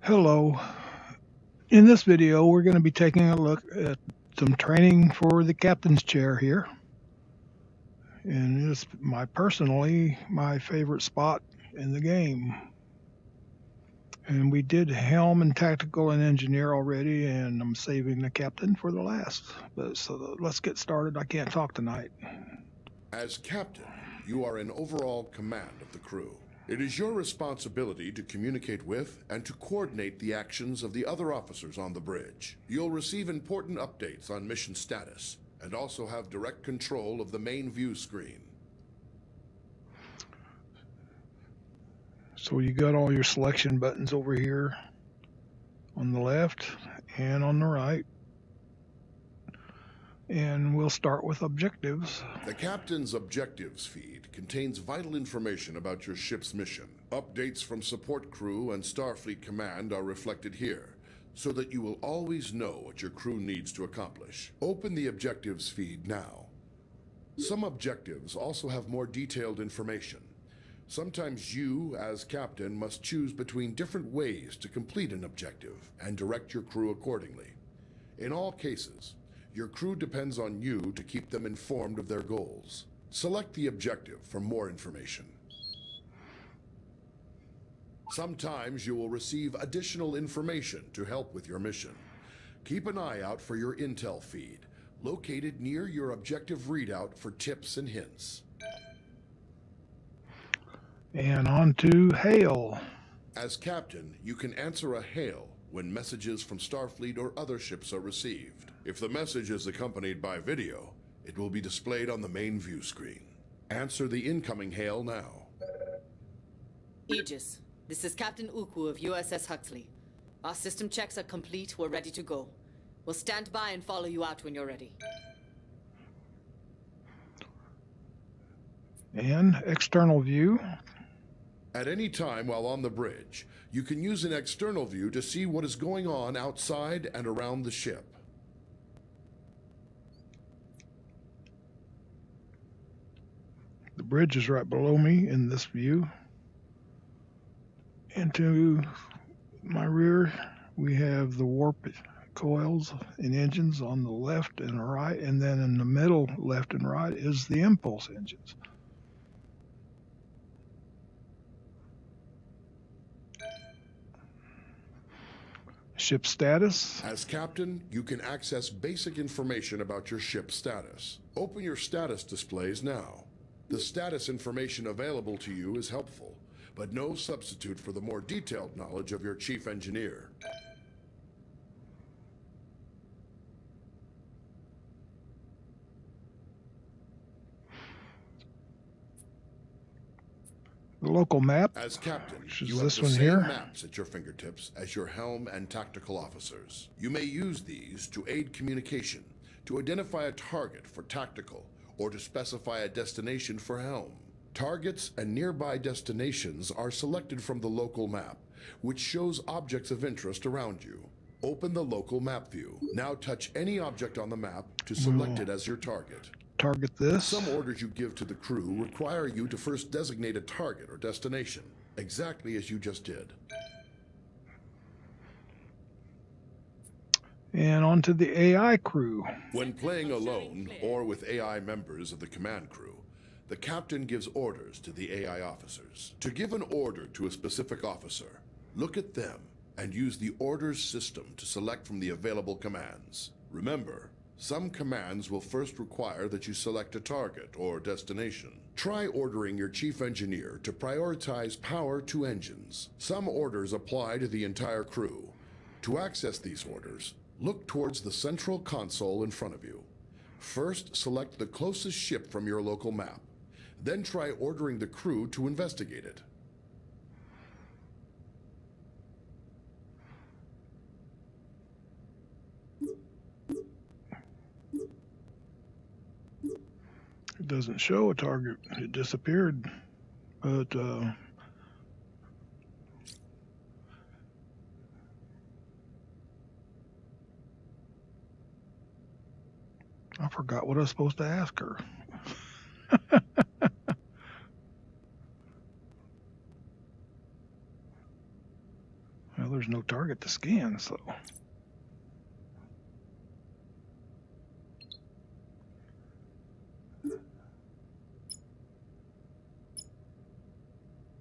Hello. In this video, we're going to be taking a look at some training for the captain's chair here. And it's personally my favorite spot in the game. And we did helm and tactical and engineer already, and I'm saving the captain for the last. So let's get started. I can't talk tonight. As captain, you are in overall command of the crew. It is your responsibility to communicate with and to coordinate the actions of the other officers on the bridge. You'll receive important updates on mission status and also have direct control of the main view screen. So you got all your selection buttons over here on the left and on the right. And we'll start with objectives. The captain's objectives feed contains vital information about your ship's mission. Updates from support crew and Starfleet Command are reflected here, so that you will always know what your crew needs to accomplish. Open the objectives feed now. Some objectives also have more detailed information. Sometimes you, as captain, must choose between different ways to complete an objective and direct your crew accordingly. In all cases, your crew depends on you to keep them informed of their goals. Select the objective for more information. Sometimes you will receive additional information to help with your mission. Keep an eye out for your intel feed, located near your objective readout for tips and hints. And on to hail. As captain, you can answer a hail when messages from Starfleet or other ships are received. If the message is accompanied by video, it will be displayed on the main view screen. Answer the incoming hail now. Aegis, this is Captain Uku of USS Huxley. Our system checks are complete. We're ready to go. We'll stand by and follow you out when you're ready. And external view. At any time while on the bridge, you can use an external view to see what is going on outside and around the ship. The bridge is right below me in this view. And to my rear, we have the warp coils and engines on the left and right, and then in the middle, left and right, is the impulse engines. Ship status. As captain, you can access basic information about your ship's status. Open your status displays now. The status information available to you is helpful, but no substitute for the more detailed knowledge of your chief engineer. The local map. As captain, Which is you have this the one same here. maps at your fingertips as your helm and tactical officers. You may use these to aid communication, to identify a target for tactical, or to specify a destination for helm. Targets and nearby destinations are selected from the local map, which shows objects of interest around you. Open the local map view. Now touch any object on the map to select it as your target. Target this. Some orders you give to the crew require you to first designate a target or destination, exactly as you just did. And onto the AI crew. When playing alone or with AI members of the command crew, the captain gives orders to the AI officers. To give an order to a specific officer, look at them and use the orders system to select from the available commands. Remember, some commands will first require that you select a target or destination. Try ordering your chief engineer to prioritize power to engines. Some orders apply to the entire crew. To access these orders, look towards the central console in front of you. First, select the closest ship from your local map. Then try ordering the crew to investigate it. It doesn't show a target. It disappeared. But I forgot what I was supposed to ask her. there's no target to scan, so.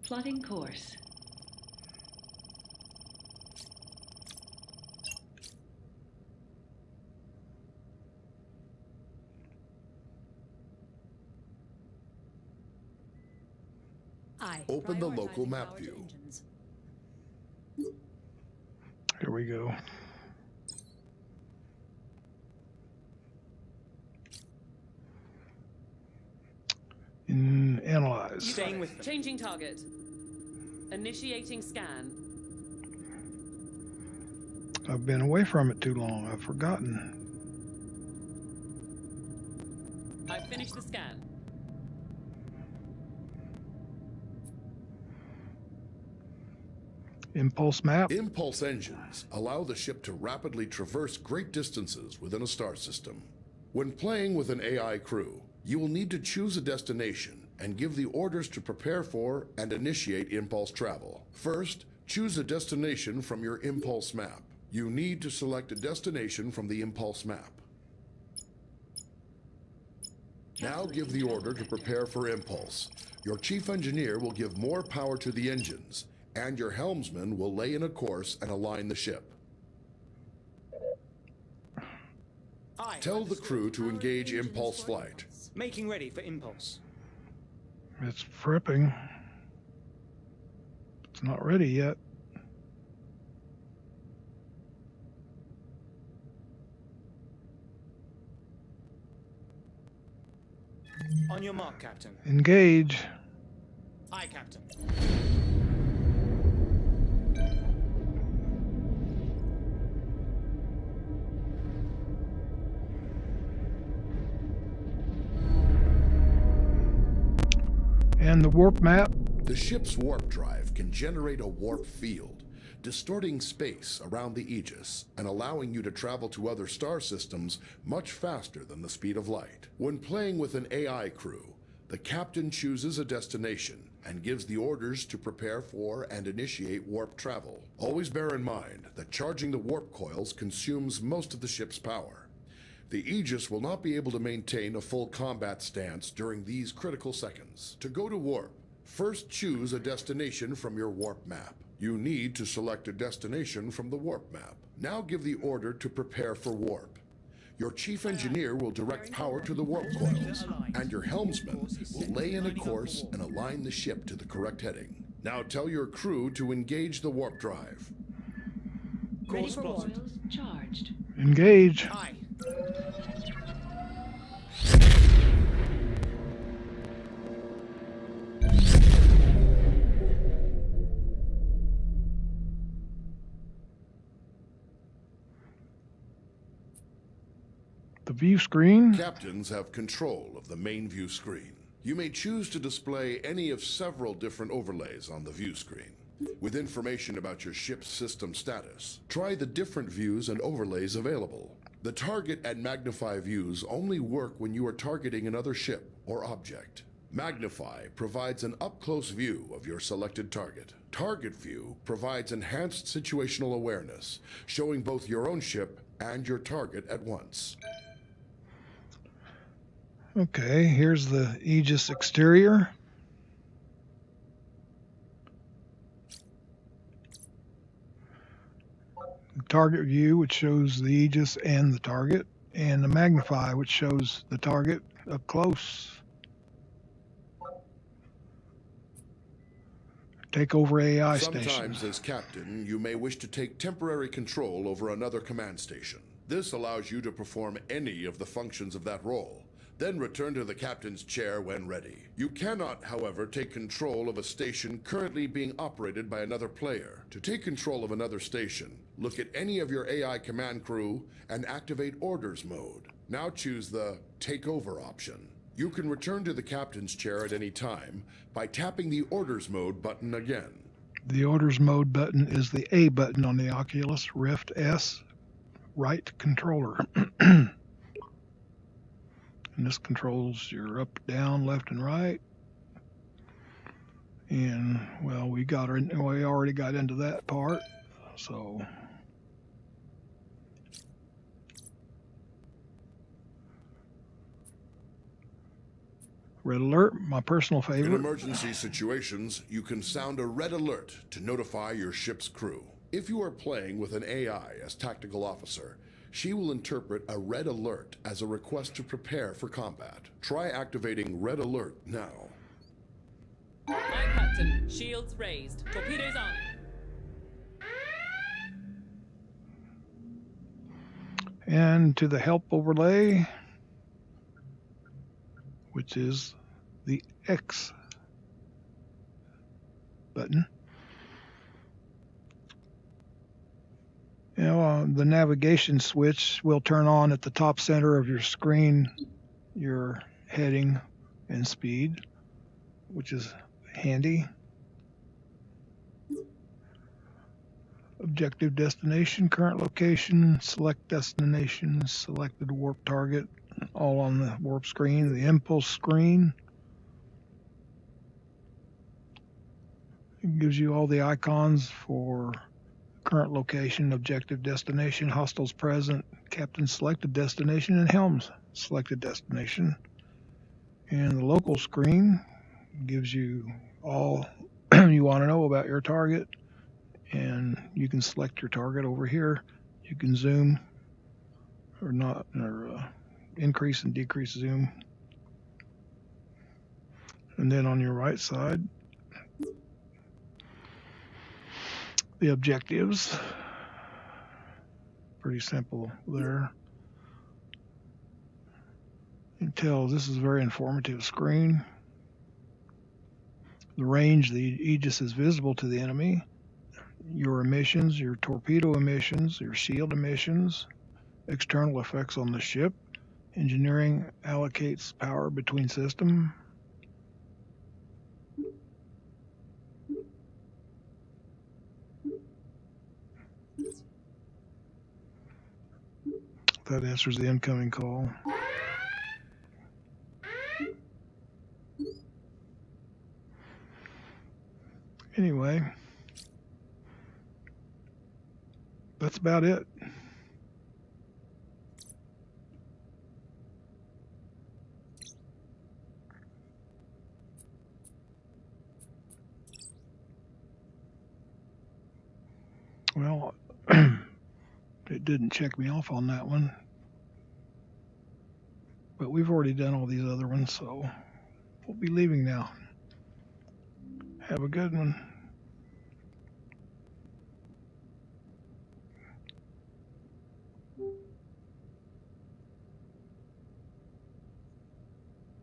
Plotting course. Open the local map view. Here we go. Analyze. Staying with them. Changing target. Initiating scan. I've been away from it too long. I've forgotten. I've finished the scan. Impulse map. Impulse engines allow the ship to rapidly traverse great distances within a star system. When playing with an AI crew, you will need to choose a destination and give the orders to prepare for and initiate impulse travel. First, choose a destination from your impulse map. You need to select a destination from the impulse map. Now give the order to prepare for impulse. Your chief engineer will give more power to the engines, and your helmsman will lay in a course and align the ship. Tell the crew to engage impulse flight. Making ready for impulse. It's prepping. It's not ready yet. On your mark, Captain. Engage. Aye, Captain. And the warp map. The ship's warp drive can generate a warp field, distorting space around the Aegis and allowing you to travel to other star systems much faster than the speed of light. When playing with an AI crew, the captain chooses a destination and gives the orders to prepare for and initiate warp travel. Always bear in mind that charging the warp coils consumes most of the ship's power. The Aegis will not be able to maintain a full combat stance during these critical seconds. To go to warp, first choose a destination from your warp map. You need to select a destination from the warp map. Now give the order to prepare for warp. Your chief engineer will direct power to the warp coils, and your helmsman will lay in a course and align the ship to the correct heading. Now tell your crew to engage the warp drive. Ready for royals charged. Engage. Aye. The view screen. Captains have control of the main view screen. You may choose to display any of several different overlays on the view screen. With information about your ship's system status, try the different views and overlays available. The target and magnify views only work when you are targeting another ship or object. Magnify provides an up-close view of your selected target. Target view provides enhanced situational awareness, showing both your own ship and your target at once. Okay, here's the Aegis exterior. The target view, which shows the Aegis and the target, and the magnify, which shows the target up close. Take over AI Sometimes, station. as captain, you may wish to take temporary control over another command station. This allows you to perform any of the functions of that role, then return to the captain's chair when ready. You cannot, however, take control of a station currently being operated by another player. To take control of another station, look at any of your AI command crew and activate orders mode. Now choose the Take Over option. You can return to the captain's chair at any time by tapping the Orders Mode button again. The Orders Mode button is the A button on the Oculus Rift S right controller. And this controls your up, down, left, and right. And, well, we already got into that part. So red alert, my personal In favorite. emergency situations, you can sound a red alert to notify your ship's crew. If you are playing with an AI as tactical officer, she will interpret a red alert as a request to prepare for combat. Try activating red alert now. Aye, Captain. Shields raised. Torpedoes on. And to the help overlay, which is the X button. The navigation switch will turn on at the top center of your screen, your heading and speed, which is handy. Objective destination, current location, select destination, selected warp target, all on the warp screen. The impulse screen, it gives you all the icons for current location, objective destination, hostiles present, captain selected destination, and helms selected destination. And the local screen gives you all you want to know about your target, and you can select your target over here. You can zoom or not, or increase and decrease zoom. And then on your right side, the objectives. Pretty simple there. You can tell this is a very informative screen. The range, the Aegis is visible to the enemy. Your emissions, your torpedo emissions, your shield emissions, external effects on the ship. Engineering allocates power between systems. That answers the incoming call. Anyway, that's about it. Well, it didn't check me off on that one, but we've already done all these other ones, so we'll be leaving now. Have a good one.